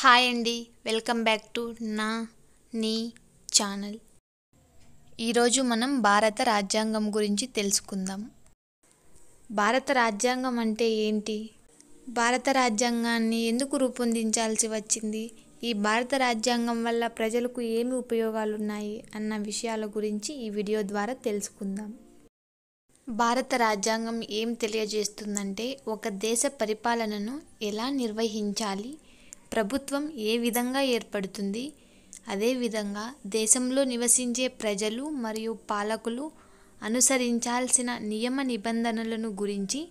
Hi అండి, welcome back to నీ channel. ఈరోజు మనం భారత రాజ్యాంగం గురించి తెలుసుకుందాం. భారత రాజ్యాంగం అంటే ఏంటి? భారత రాజ్యాంగాన్ని ఎందుకు రూపొందించాల్సి వచ్చింది? ఈ భారత రాజ్యాంగం వల్ల ప్రజలకు ఏమి ఉపయోగాలు ఉన్నాయి అన్న విషయాల గురించి ఈ వీడియో ద్వారా తెలుసుకుందాం. భారత రాజ్యాంగం ఏం తెలియజేస్తుందంటే, ఒక దేశ పరిపాలనను ఎలా నిర్వహించాలి, ప్రభుత్వం ఏ విధంగా ఏర్పడుతుంది, అదేవిధంగా దేశంలో నివసించే ప్రజలు మరియు పాలకులు అనుసరించాల్సిన నియమ నిబంధనలను గురించి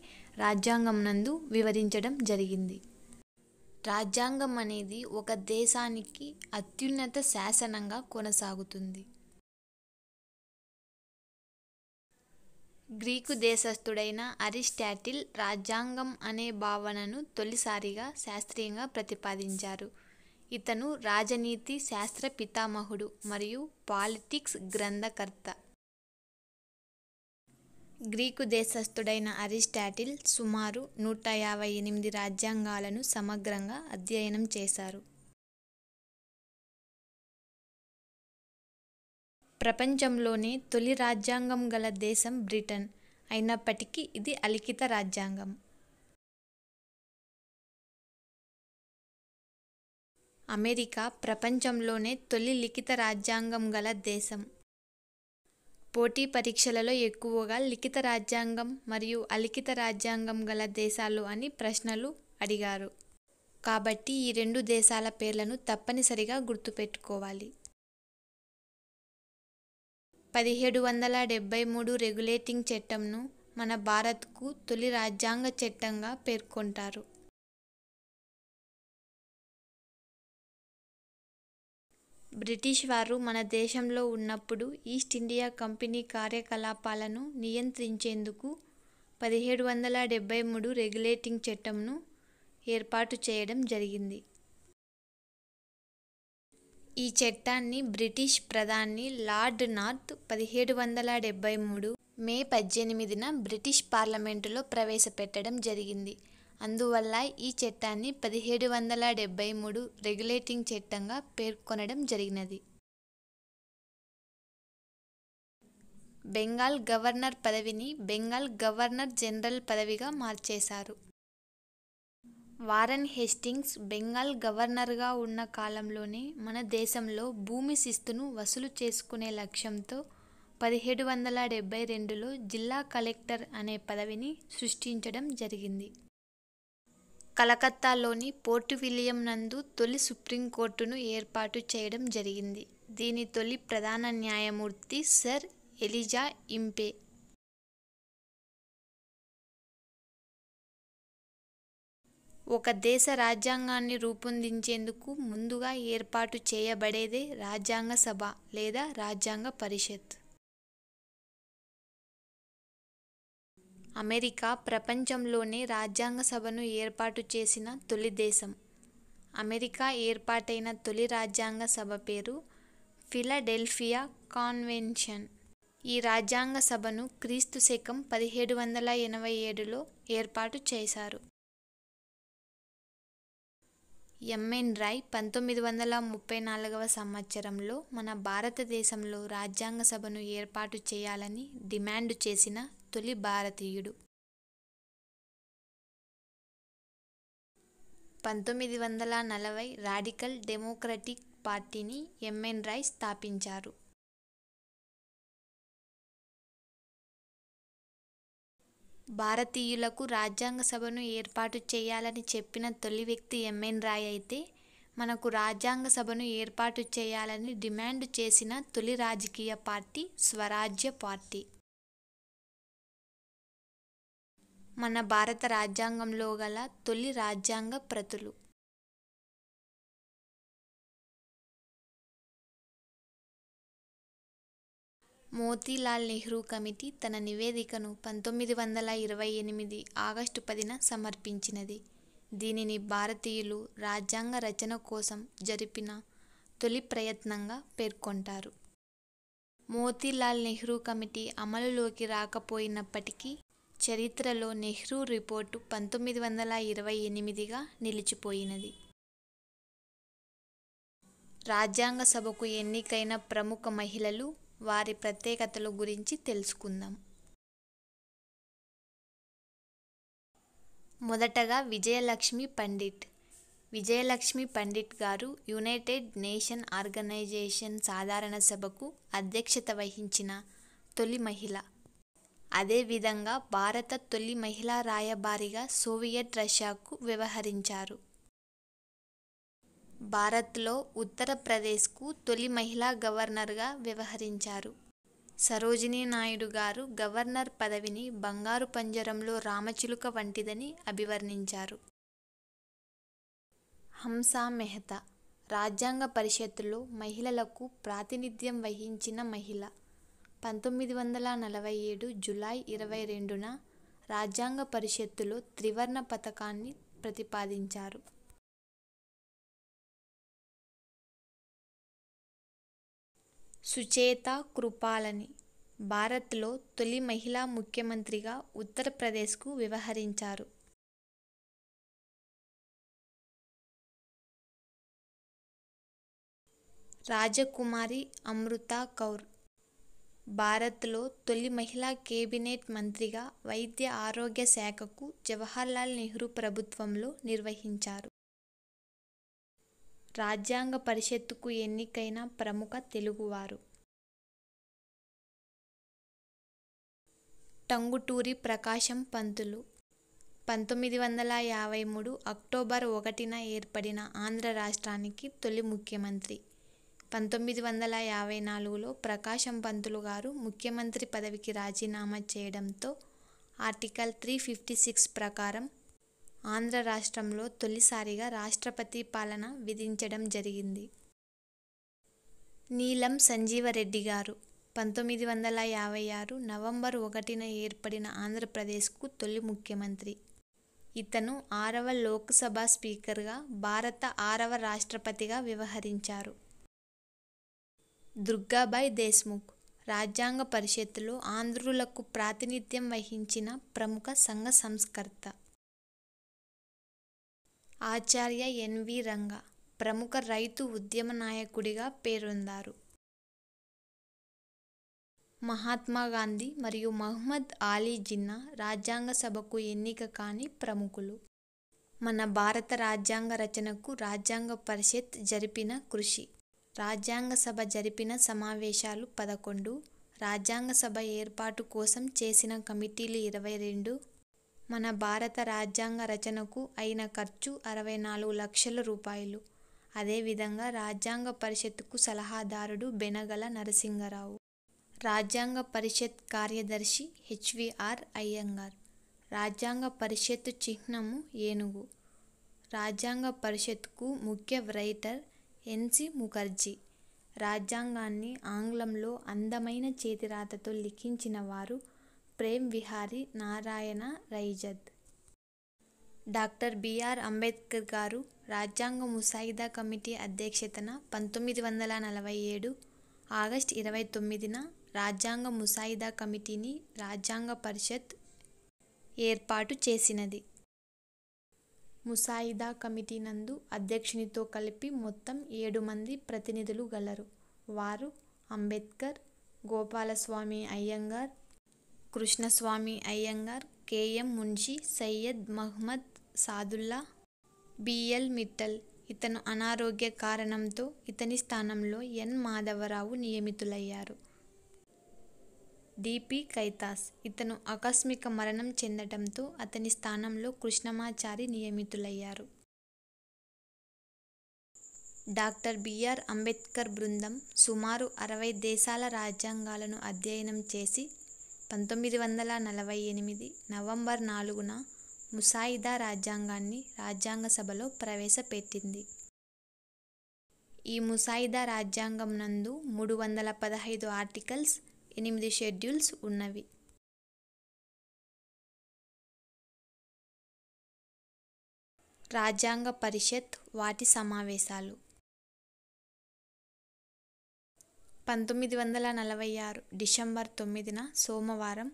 రాజ్యాంగం నందు వివరించడం జరిగింది. రాజ్యాంగం అనేది ఒక దేశానికి అత్యున్నత శాసనంగా కొనసాగుతుంది. గ్రీకు దేశస్థుడైన అరిస్టాటిల్ రాజ్యాంగం అనే భావనను తొలిసారిగా శాస్త్రీయంగా ప్రతిపాదించారు. ఇతను రాజనీతి శాస్త్ర పితామహుడు మరియు పాలిటిక్స్ గ్రంథకర్త. గ్రీకు దేశస్థుడైన అరిస్టాటిల్ సుమారు 158 రాజ్యాంగాలను సమగ్రంగా అధ్యయనం చేశారు. ప్రపంచంలోనే తొలి రాజ్యాంగం గల దేశం బ్రిటన్ అయినప్పటికీ ఇది అలిఖిత రాజ్యాంగం. అమెరికా ప్రపంచంలోనే తొలి లిఖిత రాజ్యాంగం గల దేశం. పోటీ పరీక్షలలో ఎక్కువగా లిఖిత రాజ్యాంగం మరియు అలిఖిత రాజ్యాంగం గల దేశాలు అని ప్రశ్నలు అడిగారు. కాబట్టి ఈ రెండు దేశాల పేర్లను తప్పనిసరిగా గుర్తుపెట్టుకోవాలి. 1773 రెగ్యులేటింగ్ చట్టంను మన భారత్కు తొలి రాజ్యాంగ చట్టంగా పేర్కొంటారు. బ్రిటిష్ వారు మన దేశంలో ఉన్నప్పుడు ఈస్ట్ ఇండియా కంపెనీ కార్యకలాపాలను నియంత్రించేందుకు 1773 రెగ్యులేటింగ్ చట్టంను ఏర్పాటు చేయడం జరిగింది. ఈ చట్టాన్ని బ్రిటిష్ ప్రధాని లార్డ్ నార్త్ 1773 మే 18న బ్రిటిష్ పార్లమెంటులో ప్రవేశపెట్టడం జరిగింది. అందువల్ల ఈ చట్టాన్ని 1773 రెగ్యులేటింగ్ చట్టంగా పేర్కొనడం జరిగినది. బెంగాల్ గవర్నర్ పదవిని బెంగాల్ గవర్నర్ జనరల్ పదవిగా మార్చేశారు. వారన్ హేస్టింగ్స్ బెంగాల్ గవర్నర్గా ఉన్న కాలంలోనే మన దేశంలో భూమి శిస్తును వసూలు చేసుకునే లక్ష్యంతో 1772లో జిల్లా కలెక్టర్ అనే పదవిని సృష్టించడం జరిగింది. కలకత్తాలోని పోర్ట్ విలియం నందు తొలి సుప్రీంకోర్టును ఏర్పాటు చేయడం జరిగింది. దీని తొలి ప్రధాన న్యాయమూర్తి సర్ ఎలిజా ఇంపే. ఒక దేశ రాజ్యాంగాన్ని రూపొందించేందుకు ముందుగా ఏర్పాటు చేయబడేదే రాజ్యాంగ సభ లేదా రాజ్యాంగ పరిషత్. అమెరికా ప్రపంచంలోనే రాజ్యాంగ సభను ఏర్పాటు చేసిన తొలి దేశం. అమెరికా ఏర్పాటైన తొలి రాజ్యాంగ సభ పేరు ఫిలడెల్ఫియా కాన్వెన్షన్. ఈ రాజ్యాంగ సభను క్రీస్తు శకం 1787లో ఏర్పాటు చేశారు. ఎంఎన్ రాయ్ 1934వ సంవత్సరంలో మన భారతదేశంలో రాజ్యాంగ సభను ఏర్పాటు చేయాలని డిమాండ్ చేసిన తొలి భారతీయుడు. 1940 రాడికల్ డెమోక్రటిక్ పార్టీని ఎంఎన్ రాయ్ స్థాపించారు. భారతీయులకు రాజ్యాంగ సభను ఏర్పాటు చేయాలని చెప్పిన తొలి వ్యక్తి ఎంఎన్ రాయ్ అయితే, మనకు రాజ్యాంగ సభను ఏర్పాటు చేయాలని డిమాండ్ చేసిన తొలి రాజకీయ పార్టీ స్వరాజ్య పార్టీ. మన భారత రాజ్యాంగంలో గల తొలి రాజ్యాంగ ప్రతులు. మోతీలాల్ నెహ్రూ కమిటీ తన నివేదికను 1928 ఆగస్టు 10న సమర్పించినది. దీనిని భారతీయులు రాజ్యాంగ రచన కోసం జరిపిన తొలి ప్రయత్నంగా పేర్కొంటారు. మోతీలాల్ నెహ్రూ కమిటీ అమలులోకి రాకపోయినప్పటికీ చరిత్రలో నెహ్రూ రిపోర్టు 1928గా నిలిచిపోయినది. రాజ్యాంగ సభకు ఎన్నికైన ప్రముఖ మహిళలు, వారి ప్రత్యేకతల గురించి తెలుసుకుందాం. మొదటగా విజయలక్ష్మి పండిట్. విజయలక్ష్మి పండిట్ గారు యునైటెడ్ నేషన్ ఆర్గనైజేషన్ సాధారణ సభకు అధ్యక్షత వహించిన తొలి మహిళ. అదేవిధంగా భారత తొలి మహిళా రాయబారిగా సోవియట్ రష్యాకు వ్యవహరించారు. భారత్లో ఉత్తరప్రదేశ్కు తొలి మహిళా గవర్నర్గా వ్యవహరించారు. సరోజినీ నాయుడు గారు గవర్నర్ పదవిని బంగారు పంజరంలో రామచిలుక వంటిదని అభివర్ణించారు. హంసా మెహతా రాజ్యాంగ పరిషత్తులో మహిళలకు ప్రాతినిధ్యం వహించిన మహిళ. 1947 జూలై 22న రాజ్యాంగ పరిషత్తులో త్రివర్ణ పతాకాన్ని ప్రతిపాదించారు. సుచేతా కృపాలని భారత్లో తొలి మహిళా ముఖ్యమంత్రిగా ఉత్తరప్రదేశ్కు వ్యవహరించారు. రాజకుమారి అమృతా కౌర్ భారత్లో తొలి మహిళా కేబినెట్ మంత్రిగా వైద్య ఆరోగ్య శాఖకు జవహర్లాల్ నెహ్రూ ప్రభుత్వంలో నిర్వహించారు. రాజ్యాంగ పరిషత్తుకు ఎన్నికైన ప్రముఖ తెలుగువారు. టంగుటూరి ప్రకాశం పంతులు 1953 అక్టోబర్ 1న ఏర్పడిన ఆంధ్ర రాష్ట్రానికి తొలి ముఖ్యమంత్రి. 1954లో ప్రకాశం పంతులు గారు ముఖ్యమంత్రి పదవికి రాజీనామా చేయడంతో ఆర్టికల్ 356 ప్రకారం ఆంధ్ర రాష్ట్రంలో తొలిసారిగా రాష్ట్రపతి పాలన విధించడం జరిగింది. నీలం సంజీవరెడ్డి గారు 1956 నవంబర్ 1న ఏర్పడిన ఆంధ్రప్రదేశ్కు తొలి ముఖ్యమంత్రి. ఇతను 6వ లోక్సభ స్పీకర్గా, భారత 6వ రాష్ట్రపతిగా వ్యవహరించారు. దుర్గాబాయ్ దేశ్ముఖ్ రాజ్యాంగ పరిషత్తులో ఆంధ్రులకు ప్రాతినిధ్యం వహించిన ప్రముఖ సంఘ సంస్కర్త. ఆచార్య ఎన్.వి. రంగా ప్రముఖ రైతు ఉద్యమ నాయకుడిగా పేరొందారు. మహాత్మా గాంధీ మరియు మహ్మద్ అలీ జిన్నా రాజ్యాంగ సభకు ఎన్నిక కాని ప్రముఖులు. మన భారత రాజ్యాంగ రచనకు రాజ్యాంగ పరిషత్ జరిపిన కృషి. రాజ్యాంగ సభ జరిపిన సమావేశాలు 11, రాజ్యాంగ సభ ఏర్పాటు కోసం చేసిన కమిటీలు 22, మన భారత రాజ్యాంగ రచనకు అయిన ఖర్చు 64 లక్షల రూపాయలు. అదేవిధంగా రాజ్యాంగ పరిషత్తుకు సలహాదారుడు బెనగల నరసింగరావు. రాజ్యాంగ పరిషత్ కార్యదర్శి హెచ్.వి.ఆర్. అయ్యంగార్. రాజ్యాంగ పరిషత్తు చిహ్నము ఏనుగు. రాజ్యాంగ పరిషత్కు ముఖ్య రైటర్ ఎన్.సి. ముఖర్జీ. రాజ్యాంగాన్ని ఆంగ్లంలో అందమైన చేతిరాతతో లిఖించిన వారు ప్రేమ్ విహారీ నారాయణ రైజద్. Doctor B R. అంబేద్కర్ గారు రాజ్యాంగ ముసాయిదా కమిటీ అధ్యక్షతన 1947 ఆగస్టు 29న రాజ్యాంగ ముసాయిదా కమిటీని రాజ్యాంగ పరిషత్ ఏర్పాటు చేసినది. ముసాయిదా కమిటీ నందు అధ్యక్షునితో కలిపి మొత్తం 7 మంది ప్రతినిధులు గలరు. వారు అంబేద్కర్, గోపాలస్వామి అయ్యంగార్, కృష్ణస్వామి అయ్యంగార్, కె.ఎం. మున్షి, సయ్యద్ మహ్మద్ సాదుల్లా, బి.ఎల్. మిట్టల్. ఇతను అనారోగ్య కారణంతో ఇతని స్థానంలో ఎన్. మాధవరావు నియమితులయ్యారు. డి.పి. కైతాస్. ఇతను ఆకస్మిక మరణం చెందడంతో అతని స్థానంలో కృష్ణమాచారి నియమితులయ్యారు. Doctor B R. అంబేద్కర్ బృందం సుమారు 60 దేశాల రాజ్యాంగాలను అధ్యయనం చేసి 1948 నవంబర్ 4న ముసాయిదా రాజ్యాంగాన్ని రాజ్యాంగ సభలో ప్రవేశపెట్టింది. ఈ ముసాయిదా రాజ్యాంగం నందు 315 ఆర్టికల్స్, 8 షెడ్యూల్స్ ఉన్నవి. రాజ్యాంగ పరిషత్, వాటి సమావేశాలు. 1946 డిసెంబర్ 9న సోమవారం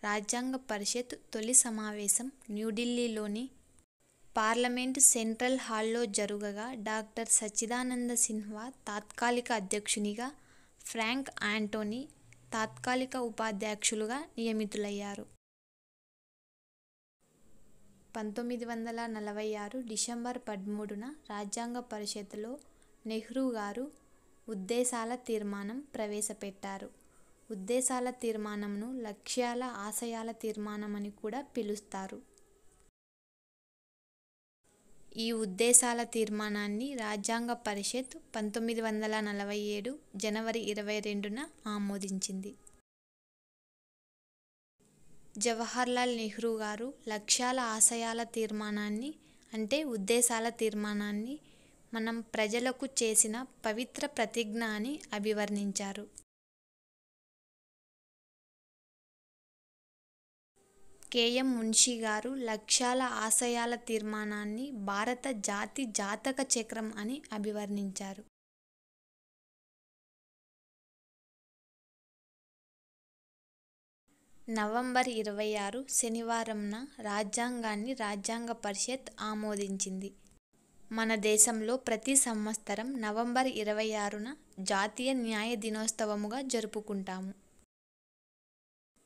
రాజ్యాంగ పరిషత్ తొలి సమావేశం న్యూఢిల్లీలోని పార్లమెంటు సెంట్రల్ హాల్లో జరుగగా డాక్టర్ సచ్చిదానంద సిన్హా తాత్కాలిక అధ్యక్షునిగా, ఫ్రాంక్ యాంటోనీ తాత్కాలిక ఉపాధ్యక్షులుగా నియమితులయ్యారు. 1946 డిసెంబర్ 13న రాజ్యాంగ పరిషత్లో నెహ్రూ గారు ఉద్దేశాల తీర్మానం ప్రవేశపెట్టారు. ఉద్దేశాల తీర్మానంను లక్ష్యాల ఆశయాల తీర్మానం అని కూడా పిలుస్తారు. ఈ ఉద్దేశాల తీర్మానాన్ని రాజ్యాంగ పరిషత్ 1947 జనవరి 22న ఆమోదించింది. జవహర్లాల్ నెహ్రూ గారు లక్ష్యాల ఆశయాల తీర్మానాన్ని అంటే ఉద్దేశాల తీర్మానాన్ని మనం ప్రజలకు చేసిన పవిత్ర ప్రతిజ్ఞ అని అభివర్ణించారు. కె.ఎం. మున్షి గారు లక్ష్యాల ఆశయాల తీర్మానాన్ని భారత జాతి జాతక చక్రం అని అభివర్ణించారు. నవంబర్ 26 శనివారంన రాజ్యాంగాన్ని రాజ్యాంగ పరిషత్ ఆమోదించింది. మన దేశంలో ప్రతి సంవత్సరం నవంబర్ 26న జాతీయ న్యాయ దినోత్సవముగా జరుపుకుంటాము.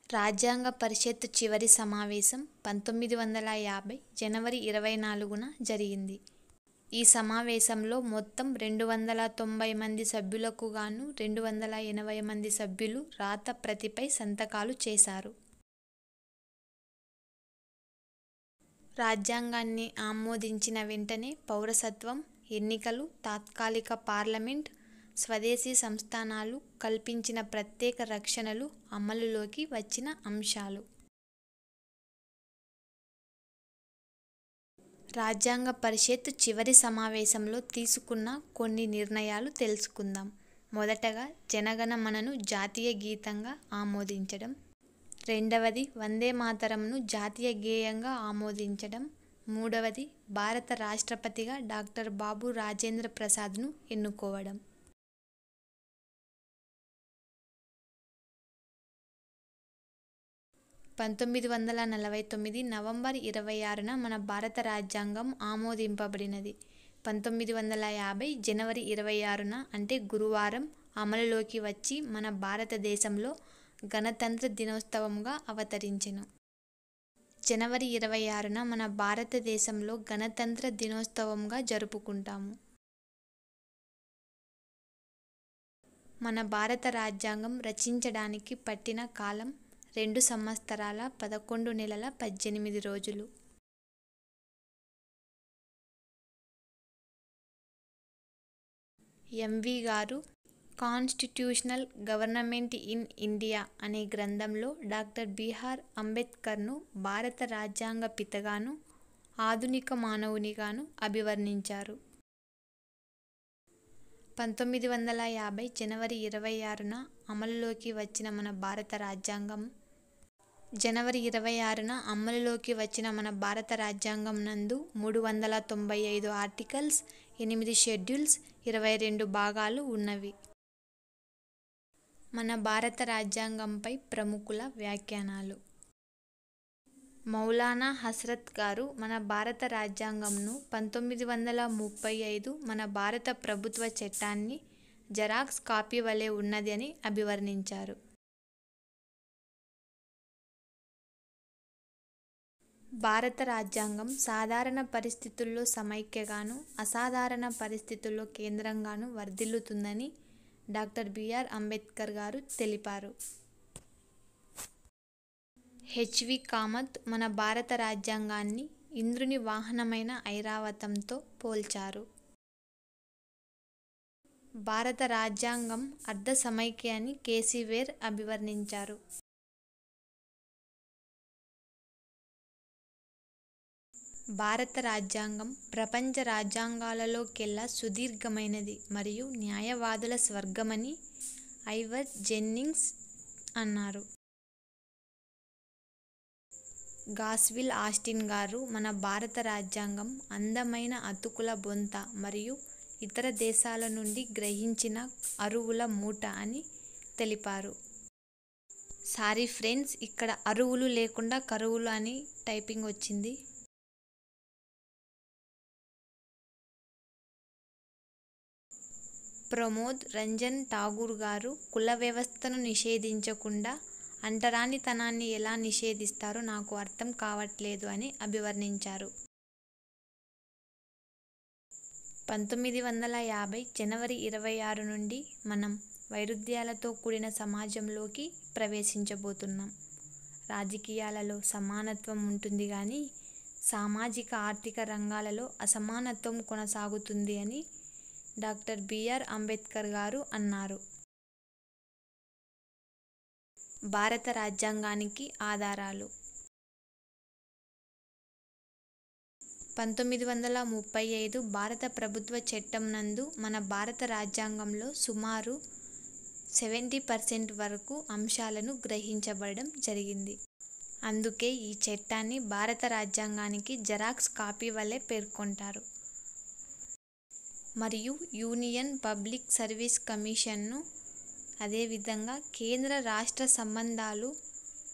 రాజ్యాంగ పరిషత్ చివరి సమావేశం 1950 జనవరి 24న జరిగింది. ఈ సమావేశంలో మొత్తం 290 మంది సభ్యులకు గాను 280 మంది సభ్యులు రాత ప్రతిపై సంతకాలు చేశారు. రాజ్యాంగాన్ని ఆమోదించిన వెంటనే పౌరసత్వం, ఎన్నికలు, తాత్కాలిక పార్లమెంట్, స్వదేశీ సంస్థానాలు కల్పించిన ప్రత్యేక రక్షణలు అమలులోకి వచ్చిన అంశాలు. రాజ్యాంగ పరిషత్ చివరి సమావేశంలో తీసుకున్న కొన్ని నిర్ణయాలు తెలుసుకుందాం. మొదటగా జనగణమనను జాతీయ గీతంగా ఆమోదించడం. రెండవది వందే మాతరంను జాతీయ గేయంగా ఆమోదించడం. మూడవది భారత రాష్ట్రపతిగా డాక్టర్ బాబు రాజేంద్ర ప్రసాద్ను ఎన్నుకోవడం. నవంబర్ 26న మన భారత రాజ్యాంగం ఆమోదింపబడినది. 1950 జనవరి 26న అంటే గురువారం అమలులోకి వచ్చి మన భారతదేశంలో గణతంత్ర దినోత్సవంగా అవతరించెను. జనవరి 26న మన భారతదేశంలో గణతంత్ర దినోత్సవంగా జరుపుకుంటాము. మన భారత రాజ్యాంగం రచించడానికి పట్టిన కాలం 2 సంవత్సరాల 11 నెలల 18 రోజులు. ఎంవి గారు కాన్స్టిట్యూషనల్ గవర్నమెంట్ ఇన్ ఇండియా అనే గ్రంథంలో డాక్టర్ బిఆర్ అంబేద్కర్ను భారత రాజ్యాంగ పితగాను, ఆధునిక మానవునిగాను అభివర్ణించారు. 1950 జనవరి 26న అమలులోకి వచ్చిన మన భారత రాజ్యాంగం. జనవరి 26న అమలులోకి వచ్చిన మన భారత రాజ్యాంగం నందు 395 ఆర్టికల్స్, 8 షెడ్యూల్స్, 22 భాగాలు ఉన్నవి. మన భారత రాజ్యాంగంపై ప్రముఖుల వ్యాఖ్యానాలు. మౌలానా హస్రత్ గారు మన భారత రాజ్యాంగంను 1935 మన భారత ప్రభుత్వ చట్టాన్ని జెరాక్స్ కాపీ వలె ఉన్నది అని అభివర్ణించారు. భారత రాజ్యాంగం సాధారణ పరిస్థితుల్లో సమైక్యగాను, అసాధారణ పరిస్థితుల్లో కేంద్రంగాను వర్ధిల్లుతుందని డాక్టర్ బిఆర్ అంబేద్కర్ గారు తెలిపారు. హెచ్.వి. కామత్ మన భారత రాజ్యాంగాన్ని ఇంద్రుని వాహనమైన ఐరావతంతో పోల్చారు. భారత రాజ్యాంగం అర్ధ సమైక్య అని కె.సి. వేర్ అభివర్ణించారు. భారత రాజ్యాంగం ప్రపంచ రాజ్యాంగాలలోకెల్లా సుదీర్ఘమైనది మరియు న్యాయవాదుల స్వర్గమని ఐవర్ జెన్నింగ్స్ అన్నారు. గాస్విల్ ఆస్టిన్ గారు మన భారత రాజ్యాంగం అందమైన అతుకుల బొంత మరియు ఇతర దేశాల నుండి గ్రహించిన అరువుల మూట అని తెలిపారు. సారీ ఫ్రెండ్స్, ఇక్కడ అరువులు లేకుండా కరువులు అని టైపింగ్ వచ్చింది. ప్రమోద్ రంజన్ ఠాగూర్ గారు కుల వ్యవస్థను నిషేధించకుండా అంటరానితనాన్ని ఎలా నిషేధిస్తారో నాకు అర్థం కావట్లేదు అని అభివర్ణించారు. 1950 జనవరి 26 నుండి మనం వైరుధ్యాలతో కూడిన సమాజంలోకి ప్రవేశించబోతున్నాం. రాజకీయాలలో సమానత్వం ఉంటుంది కానీ సామాజిక ఆర్థిక రంగాలలో అసమానత్వం కొనసాగుతుంది అని డాక్టర్ బిఆర్ అంబేద్కర్ గారు అన్నారు. భారత రాజ్యాంగానికి ఆధారాలు 1935 భారత ప్రభుత్వ చట్టం నందు మన భారత రాజ్యాంగంలో సుమారు 70% వరకు అంశాలను గ్రహించబడడం జరిగింది. అందుకే ఈ చట్టాన్ని భారత రాజ్యాంగానికి జెరాక్స్ కాపీ వలె పేర్కొంటారు. మరియు యూనియన్ పబ్లిక్ సర్వీస్ కమిషన్ను, అదేవిధంగా కేంద్ర రాష్ట్ర సంబంధాలు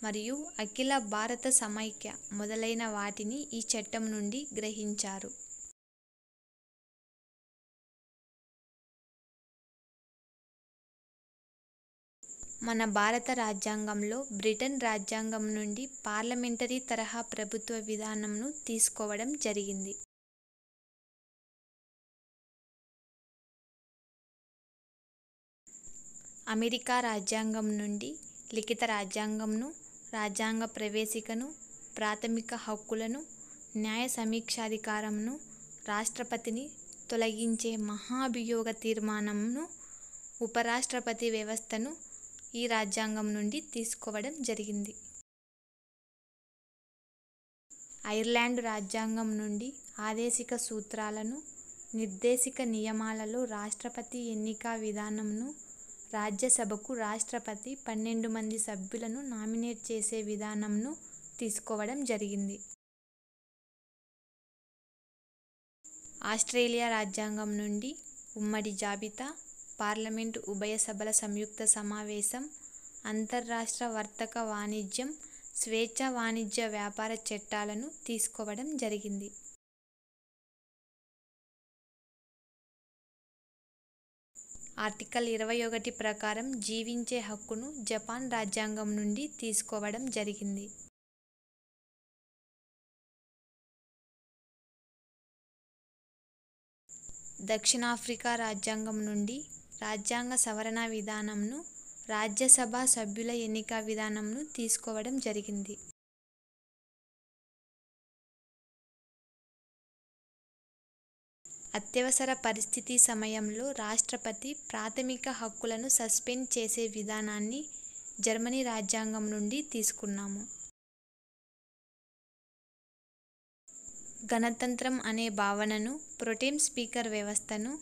మరియు అఖిల భారత సమైక్య మొదలైన వాటిని ఈ చట్టం నుండి గ్రహించారు. మన భారత రాజ్యాంగంలో బ్రిటన్ రాజ్యాంగం నుండి పార్లమెంటరీ తరహా ప్రభుత్వ విధానంను తీసుకోవడం జరిగింది. అమెరికా రాజ్యాంగం నుండి లిఖిత రాజ్యాంగంను, రాజ్యాంగ ప్రవేశికను, ప్రాథమిక హక్కులను, న్యాయ సమీక్షాధికారంను, రాష్ట్రపతిని తొలగించే మహాభియోగ తీర్మానంను, ఉపరాష్ట్రపతి వ్యవస్థను ఈ రాజ్యాంగం నుండి తీసుకోవడం జరిగింది. ఐర్లాండ్ రాజ్యాంగం నుండి ఆదేశిక సూత్రాలను, నిర్దేశిక నియమాలలో రాష్ట్రపతి ఎన్నికా విధానంను, రాజ్యసభకు రాష్ట్రపతి 12 మంది సభ్యులను నామినేట్ చేసే విధానంను తీసుకోవడం జరిగింది. ఆస్ట్రేలియా రాజ్యాంగం నుండి ఉమ్మడి జాబితా, పార్లమెంటు ఉభయ సభల సంయుక్త సమావేశం, అంతర్రాష్ట్ర వర్తక వాణిజ్యం, స్వేచ్ఛ వాణిజ్య వ్యాపార చట్టాలను తీసుకోవడం జరిగింది. ఆర్టికల్ 21 ప్రకారం జీవించే హక్కును జపాన్ రాజ్యాంగం నుండి తీసుకోవడం జరిగింది. దక్షిణాఫ్రికా రాజ్యాంగం నుండి రాజ్యాంగ సవరణ విధానంను, రాజ్యసభ సభ్యుల ఎన్నిక విధానంను తీసుకోవడం జరిగింది. అత్యవసర పరిస్థితి సమయంలో రాష్ట్రపతి ప్రాథమిక హక్కులను సస్పెండ్ చేసే విధానాన్ని జర్మనీ రాజ్యాంగం నుండి తీసుకున్నాము. గణతంత్రం అనే భావనను, ప్రొటెం స్పీకర్ వ్యవస్థను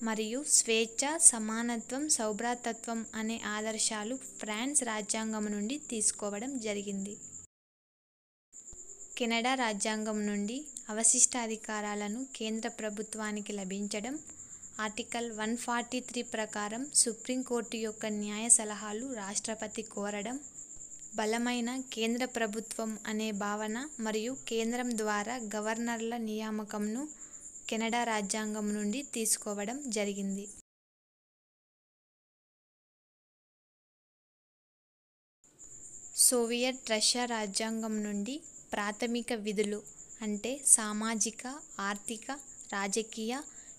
మరియు స్వేచ్ఛ, సమానత్వం, సౌభ్రాతత్వం అనే ఆదర్శాలు ఫ్రాన్స్ రాజ్యాంగం నుండి తీసుకోవడం జరిగింది. కెనడా రాజ్యాంగం నుండి అవశిష్ట అధికారాలను కేంద్ర ప్రభుత్వానికి లభించడం, ఆర్టికల్ 143 ప్రకారం సుప్రీంకోర్టు యొక్క న్యాయ సలహాలు రాష్ట్రపతి కోరడం, బలమైన కేంద్ర ప్రభుత్వం అనే భావన మరియు కేంద్రం ద్వారా గవర్నర్ల నియామకంను కెనడా రాజ్యాంగం నుండి తీసుకోవడం జరిగింది. సోవియట్ రష్యా రాజ్యాంగం నుండి ప్రాథమిక విధులు అంటే సామాజిక, ఆర్థిక, రాజకీయ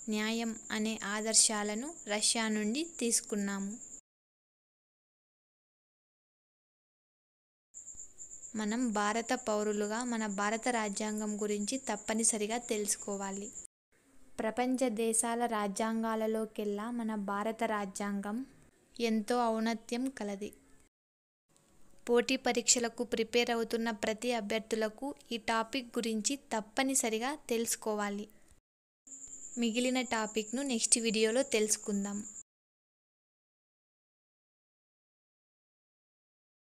న్యాయం అనే ఆదర్శాలను రష్యా నుండి తీసుకున్నాము. మనం భారత పౌరులుగా మన భారత రాజ్యాంగం గురించి తప్పనిసరిగా తెలుసుకోవాలి. ప్రపంచ దేశాల రాజ్యాంగాలలోకెల్లా మన భారత రాజ్యాంగం ఎంతో ఔన్నత్యం కలది. పోటీ పరీక్షలకు ప్రిపేర్ అవుతున్న ప్రతి అభ్యర్థులకు ఈ టాపిక్ గురించి తప్పనిసరిగా తెలుసుకోవాలి. మిగిలిన టాపిక్ను నెక్స్ట్ వీడియోలో తెలుసుకుందాం.